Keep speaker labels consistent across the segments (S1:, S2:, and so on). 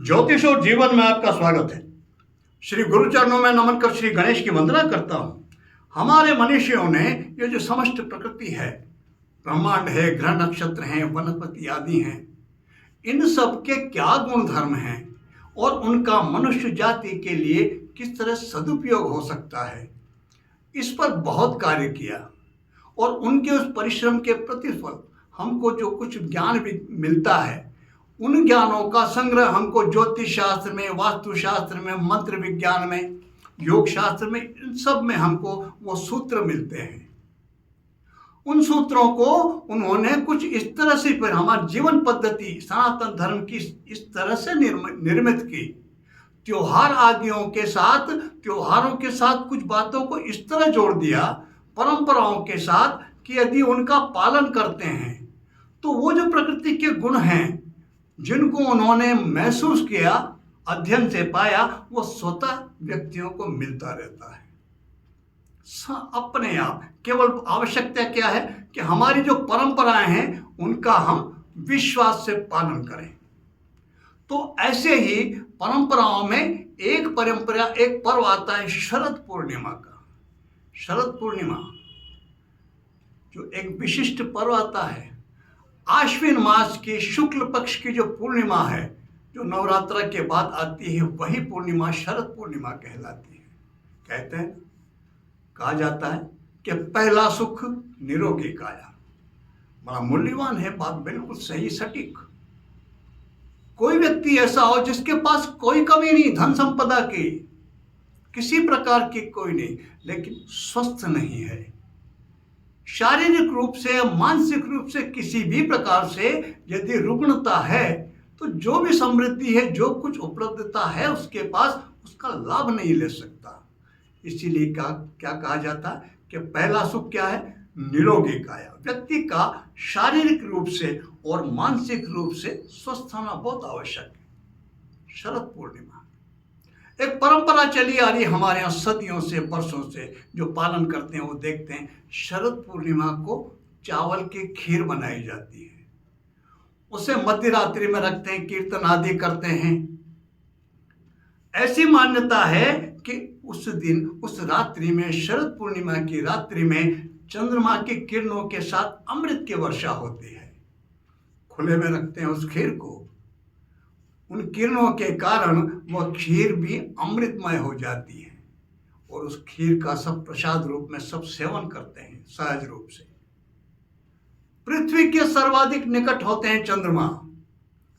S1: ज्योतिष और जीवन में आपका स्वागत है। श्री गुरु चरणों में नमन कर श्री गणेश की वंदना करता हूँ। हमारे मनुष्यों ने ये जो समस्त प्रकृति है, ब्रह्मांड है, ग्रह नक्षत्र हैं, वनस्पति आदि हैं, इन सब के क्या गुण धर्म हैं और उनका मनुष्य जाति के लिए किस तरह सदुपयोग हो सकता है, इस पर बहुत कार्य किया और उनके उस परिश्रम के प्रतिफल हमको जो कुछ ज्ञान भी मिलता है, उन ज्ञानों का संग्रह हमको ज्योतिष शास्त्र में, वास्तु शास्त्र में, मंत्र विज्ञान में, योग शास्त्र में, इन सब में हमको वो सूत्र मिलते हैं। उन सूत्रों को उन्होंने कुछ इस तरह से फिर हमारी जीवन पद्धति सनातन धर्म की इस तरह से निर्मित की। त्योहार आदियों के साथ, त्योहारों के साथ कुछ बातों को इस तरह जोड़ दिया परंपराओं के साथ कि यदि उनका पालन करते हैं तो वो जो प्रकृति के गुण हैं जिनको उन्होंने महसूस किया, अध्ययन से पाया, वो स्वतः व्यक्तियों को मिलता रहता है अपने आप। केवल आवश्यकता क्या है कि हमारी जो परंपराएं हैं उनका हम विश्वास से पालन करें। तो ऐसे ही परंपराओं में एक पर्व आता है शरद पूर्णिमा का। शरद पूर्णिमा जो एक विशिष्ट पर्व आता है, आश्विन मास की शुक्ल पक्ष की जो पूर्णिमा है, जो नवरात्र के बाद आती है, वही पूर्णिमा शरद पूर्णिमा कहलाती है। कहते हैं, कहा जाता है कि पहला सुख निरोगी काया। बड़ा मूल्यवान है बात, बिल्कुल सही सटीक। कोई व्यक्ति ऐसा हो जिसके पास कोई कमी नहीं, धन संपदा की किसी प्रकार की कोई नहीं, लेकिन स्वस्थ नहीं है, शारीरिक रूप से, मानसिक रूप से, किसी भी प्रकार से यदि रुग्णता है, तो जो भी समृद्धि है, जो कुछ उपलब्धता है उसके पास, उसका लाभ नहीं ले सकता। इसीलिए क्या कहा जाता है कि पहला सुख क्या है? निरोगी काया। व्यक्ति का शारीरिक रूप से और मानसिक रूप से स्वस्थ होना बहुत आवश्यक है। शरद पूर्णिमा एक परंपरा चली आ रही हमारे यहाँ सदियों से, वर्षों से, जो पालन करते हैं वो देखते हैं शरद पूर्णिमा को चावल की खीर बनाई जाती है, उसे मध्य रात्रि में रखते हैं, कीर्तन आदि करते हैं। ऐसी मान्यता है कि उस दिन, उस रात्रि में, शरद पूर्णिमा की रात्रि में चंद्रमा की किरणों के साथ अमृत की वर्षा होती है। खुले में रखते हैं उस खीर को, उन किरणों के कारण वह खीर भी अमृतमय हो जाती है और उस खीर का सब प्रसाद रूप में सब सेवन करते हैं सहज रूप से। पृथ्वी के सर्वाधिक निकट होते हैं चंद्रमा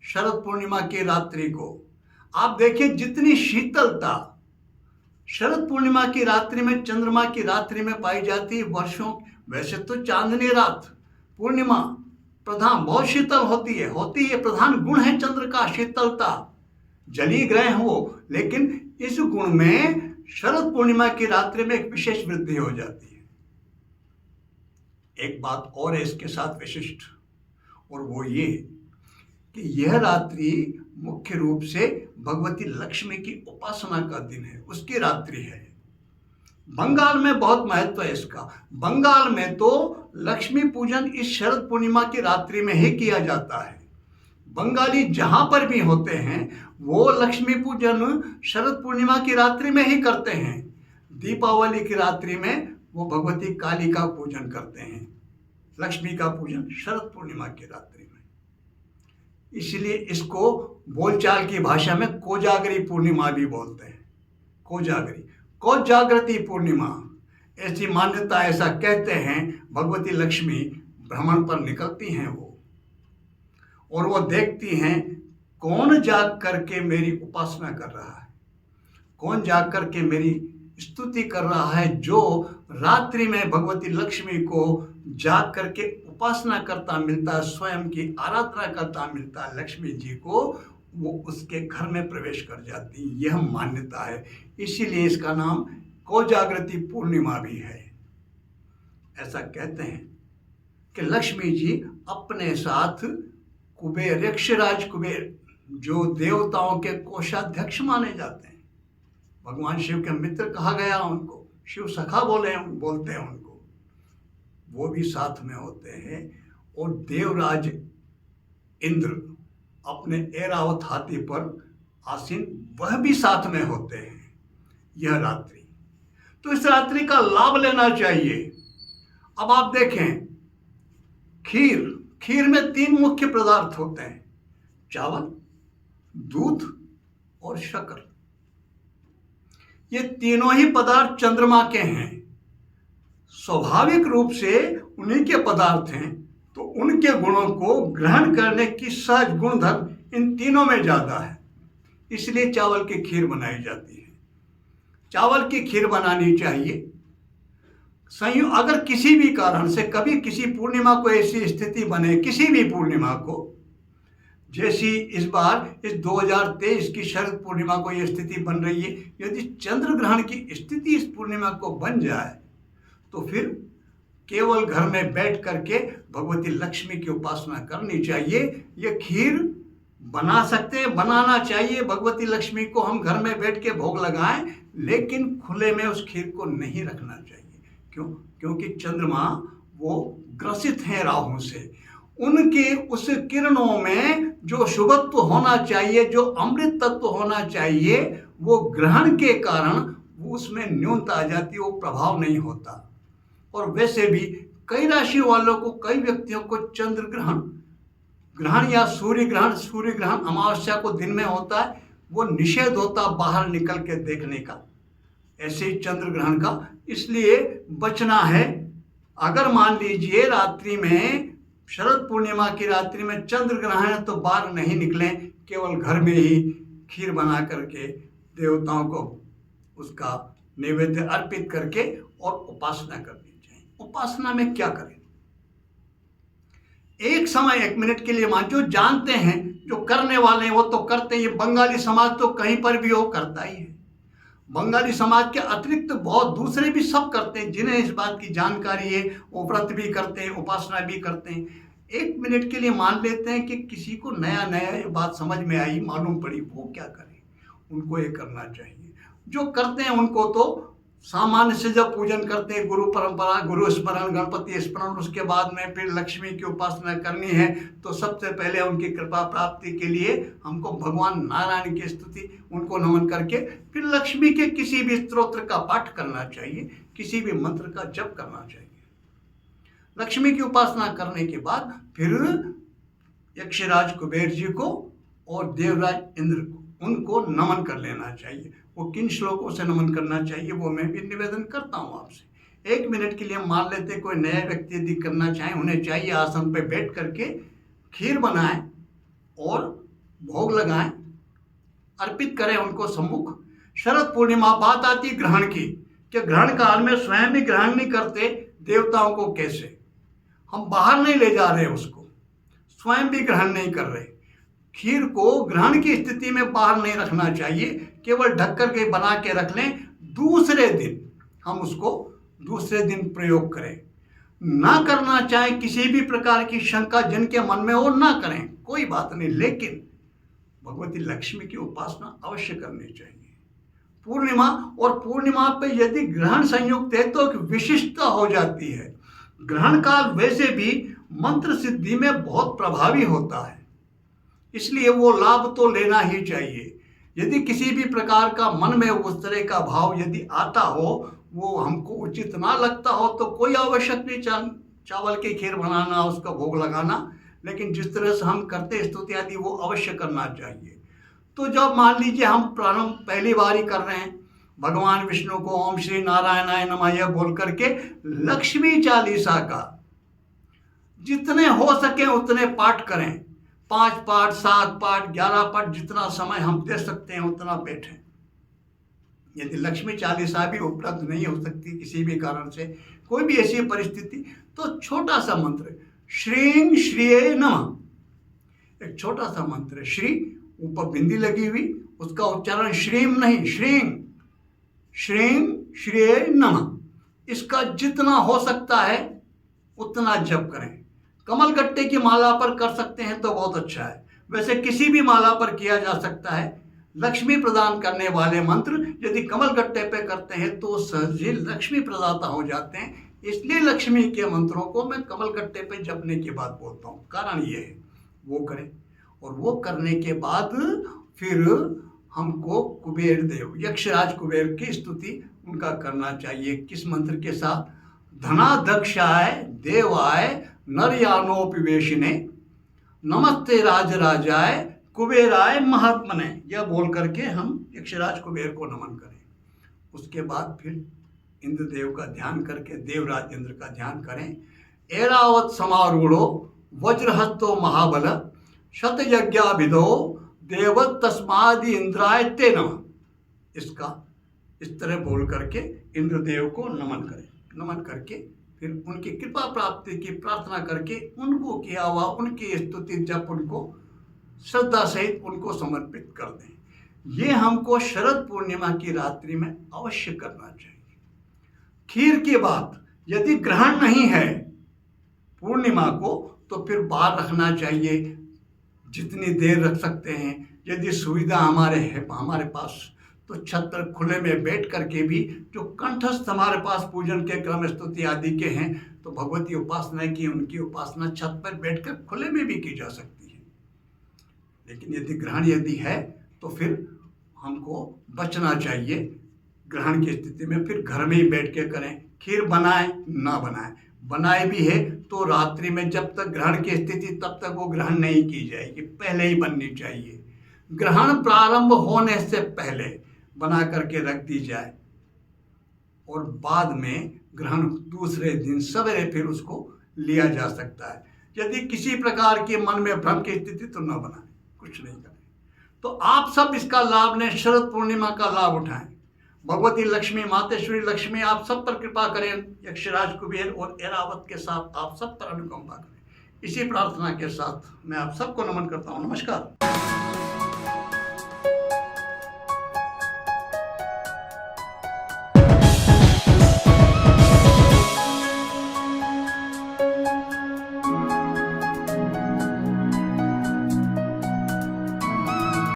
S1: शरद पूर्णिमा की रात्रि को। आप देखिए जितनी शीतलता शरद पूर्णिमा की रात्रि में, चंद्रमा की रात्रि में पाई जाती है, वर्षों, वैसे तो चांदनी रात, पूर्णिमा प्रधान बहुत शीतल होती है, प्रधान गुण है चंद्र का शीतलता, जलीय ग्रह हो, लेकिन इस गुण में शरद पूर्णिमा की रात्रि में एक विशेष वृद्धि हो जाती है। एक बात और है इसके साथ विशिष्ट, और वो ये कि यह रात्रि मुख्य रूप से भगवती लक्ष्मी की उपासना का दिन है, उसकी रात्रि है। बंगाल में बहुत महत्व है इसका। बंगाल में तो लक्ष्मी पूजन इस शरद पूर्णिमा की रात्रि में ही किया जाता है। बंगाली जहां पर भी होते हैं वो लक्ष्मी पूजन शरद पूर्णिमा की रात्रि में ही करते हैं। दीपावली की रात्रि में वो भगवती काली का पूजन करते हैं, लक्ष्मी का पूजन शरद पूर्णिमा की रात्रि में। इसलिए इसको बोलचाल की भाषा में कोजागरी पूर्णिमा भी बोलते हैं। कोजागृति पूर्णिमा, ऐसी मान्यता, ऐसा कहते हैं। भगवती लक्ष्मी भ्रमण पर निकलती हैं वो, और वो देखती हैं कौन जाग करके मेरी उपासना कर रहा है, कौन जाग करके मेरी स्तुति कर रहा है। जो रात्रि में भगवती लक्ष्मी को जाग करके उपासना करता मिलता, स्वयं की आराधना करता मिलता लक्ष्मी जी को, वो उसके घर में प्रवेश कर जाती, यह मान्यता है। इसीलिए इसका नाम कोजागृति पूर्णिमा भी है। ऐसा कहते हैं कि लक्ष्मी जी अपने साथ कुबेर, यक्षराज कुबेर, जो देवताओं के कोषाध्यक्ष माने जाते हैं, भगवान शिव के मित्र कहा गया उनको, शिव सखा बोलते हैं उनको, वो भी साथ में होते हैं। और देवराज इंद्र अपने ऐरावत हाथी पर आसीन वह भी साथ में होते हैं यह रात्रि। तो इस रात्रि का लाभ लेना चाहिए। अब आप देखें, खीर में 3 मुख्य पदार्थ होते हैं, चावल, दूध और शक्कर। ये तीनों ही पदार्थ चंद्रमा के हैं, स्वाभाविक रूप से उन्हीं के पदार्थ हैं, तो उनके गुणों को ग्रहण करने की सहज गुणधर्म इन तीनों में ज्यादा है, इसलिए चावल की खीर बनाई जाती है। चावल की खीर बनानी चाहिए। अगर किसी भी कारण से कभी किसी पूर्णिमा को ऐसी स्थिति बने, किसी भी पूर्णिमा को, जैसी इस बार इस 2023 की शरद पूर्णिमा को यह स्थिति बन रही है, यदि चंद्र ग्रहण की स्थिति इस पूर्णिमा को बन जाए तो फिर केवल घर में बैठ करके भगवती लक्ष्मी की उपासना करनी चाहिए। यह खीर बना सकते हैं, बनाना चाहिए। भगवती लक्ष्मी को हम घर में बैठ के भोग लगाएं, लेकिन खुले में उस खीर को नहीं रखना चाहिए। क्यों? क्योंकि चंद्रमा वो ग्रसित हैं राहु से। उनके उस किरणों में जो शुभत्व होना चाहिए, जो अमृत तत्व होना चाहिए, वो ग्रहण के कारण उसमें न्यूनता आ जाती है, वो प्रभाव नहीं होता। और वैसे भी कई राशि वालों को, कई व्यक्तियों को चंद्र ग्रहण या सूर्य ग्रहण अमावस्या को दिन में होता है, वो निषेध होता बाहर निकल के देखने का, ऐसे ही चंद्र ग्रहण का। इसलिए बचना है। अगर मान लीजिए रात्रि में, शरद पूर्णिमा की रात्रि में चंद्र ग्रहण है, तो बाहर नहीं निकलें, केवल घर में ही खीर बना करके देवताओं को उसका नैवेद्य अर्पित करके और उपासना करनी चाहिए। उपासना में क्या करें? एक समय 1 मिनट के लिए मान, जो जानते हैं, जो करने वाले हैं वो तो करते ही। बंगाली समाज तो कहीं पर भी वो करता ही है। बंगाली समाज के अतिरिक्त बहुत दूसरे भी सब करते हैं, जिन्हें इस बात की जानकारी है, वो व्रत भी करते हैं, उपासना भी करते हैं। 1 मिनट के लिए मान लेते हैं कि किसी को नया ये बात समझ में आई, मालूम पड़ी, वो क्या करें? उनको ये करना चाहिए। जो करते हैं उनको तो सामान्य से जब पूजन करते हैं, गुरु परंपरा, गुरु स्मरण, गणपति स्मरण, उसके बाद में फिर लक्ष्मी की उपासना करनी है, तो सबसे पहले उनकी कृपा प्राप्ति के लिए हमको भगवान नारायण की स्तुति, उनको नमन करके फिर लक्ष्मी के किसी भी स्तोत्र का पाठ करना चाहिए, किसी भी मंत्र का जप करना चाहिए। लक्ष्मी की उपासना करने के बाद फिर यक्षराज कुबेर जी को और देवराज इंद्र को, उनको नमन कर लेना चाहिए। वो किन श्लोकों से नमन करना चाहिए वो मैं भी निवेदन करता हूँ आपसे। 1 मिनट के लिए मान लेते कोई नया व्यक्ति यदि करना चाहे, उन्हें चाहिए आसन पे बैठ करके खीर बनाएं और भोग लगाएं, अर्पित करें उनको सम्मुख। शरद पूर्णिमा, बात आती ग्रहण की, कि ग्रहण काल में स्वयं भी ग्रहण नहीं करते, देवताओं को कैसे? हम बाहर नहीं ले जा रहे उसको, स्वयं भी ग्रहण नहीं कर रहे। खीर को ग्रहण की स्थिति में बाहर नहीं रखना चाहिए, केवल ढक करके बना के रख लें। दूसरे दिन हम उसको प्रयोग करें। ना करना चाहे किसी भी प्रकार की शंका जिनके मन में हो, ना करें, कोई बात नहीं, लेकिन भगवती लक्ष्मी की उपासना अवश्य करनी चाहिए। पूर्णिमा पे यदि ग्रहण संयुक्त है तो एक विशिष्टता हो जाती है। ग्रहण काल वैसे भी मंत्र सिद्धि में बहुत प्रभावी होता है, इसलिए वो लाभ तो लेना ही चाहिए। यदि किसी भी प्रकार का मन में उस तरह का भाव यदि आता हो, वो हमको उचित ना लगता हो, तो कोई आवश्यक नहीं चावल की खीर बनाना, उसका भोग लगाना, लेकिन जिस तरह से हम करते स्तुति आदि वो अवश्य करना चाहिए। तो जब मान लीजिए हम प्रारंभ पहली बार ही कर रहे हैं, भगवान विष्णु को ओम श्री नारायणाय नमः यह बोल करके लक्ष्मी चालीसा का जितने हो सके उतने पाठ करें। 5 पाठ, 7 पाठ, 11 पाठ, जितना समय हम दे सकते हैं उतना बैठें। यदि लक्ष्मी चालीसा भी उपलब्ध नहीं हो सकती किसी भी कारण से, कोई भी ऐसी परिस्थिति, तो छोटा सा मंत्र श्रीं श्रिये नमः, एक छोटा सा मंत्र, श्री ऊपर बिंदी लगी हुई, उसका उच्चारण श्रीं नहीं, श्रीं श्रिये नमः, इसका जितना हो सकता है उतना जप करें। कमल गट्टे की माला पर कर सकते हैं तो बहुत अच्छा है, वैसे किसी भी माला पर किया जा सकता है। लक्ष्मी प्रदान करने वाले मंत्र यदि कमल गट्टे पे करते हैं तो सहज ही लक्ष्मी प्रदाता हो जाते हैं, इसलिए लक्ष्मी के मंत्रों को मैं कमल गट्टे पे जपने की बात बोलता हूँ। कारण ये है वो करें, और वो करने के बाद फिर हमको कुबेर देव यक्षराज कुबेर की स्तुति उनका करना चाहिए। किस मंत्र के साथ? धनाध्यक्षाय देवाय नरयानोपवेशिने नमस्ते राजराजाय कुबेराय महात्मने, यह बोल करके हम यक्षराज कुबेर को नमन करें। उसके बाद फिर इंद्रदेव का ध्यान करके देवराज इंद्र का ध्यान करें। ऐरावत समारूढ़ो वज्रहस्तो महाबल शतयज्ञाभिधो देवत तस्मादि इंद्राय ते नमः। इसका इस तरह बोल करके इंद्रदेव को नमन करें। नमन करके फिर उनकी कृपा प्राप्ति की प्रार्थना करके उनको किया हुआ उनकी स्तुति जब उनको श्रद्धा सहित उनको समर्पित कर दें। ये हमको शरद पूर्णिमा की रात्रि में अवश्य करना चाहिए। खीर की बात, यदि ग्रहण नहीं है पूर्णिमा को तो फिर बाहर रखना चाहिए, जितनी देर रख सकते हैं। यदि सुविधा हमारे पास तो छत पर खुले में बैठ करके भी, जो कंठस्थ हमारे पास पूजन के क्रम स्तुति आदि के हैं, तो भगवती उपासना की उनकी उपासना छत पर बैठकर खुले में भी की जा सकती है। लेकिन यदि ग्रहण है तो फिर हमको बचना चाहिए। ग्रहण की स्थिति में फिर घर में ही बैठ के करें। खीर बनाए ना बनाए भी है तो रात्रि में जब तक ग्रहण की स्थिति तब तक वो ग्रहण नहीं की जाएगी, पहले ही बननी चाहिए। ग्रहण प्रारंभ होने से पहले बना करके रख दी जाए और बाद में ग्रहण दूसरे दिन सवेरे फिर उसको लिया जा सकता है। यदि किसी प्रकार के मन में भ्रम की स्थिति तो न बनाए, कुछ नहीं करें। तो आप सब इसका लाभ लें, शरद पूर्णिमा का लाभ उठाएं। भगवती लक्ष्मी, मातेश्वरी लक्ष्मी आप सब पर कृपा करें। यक्षराज कुबेर और ऐरावत के साथ आप सब पर अनुकंपा करें। इसी प्रार्थना के साथ मैं आप सबको नमन करता हूँ। नमस्कार।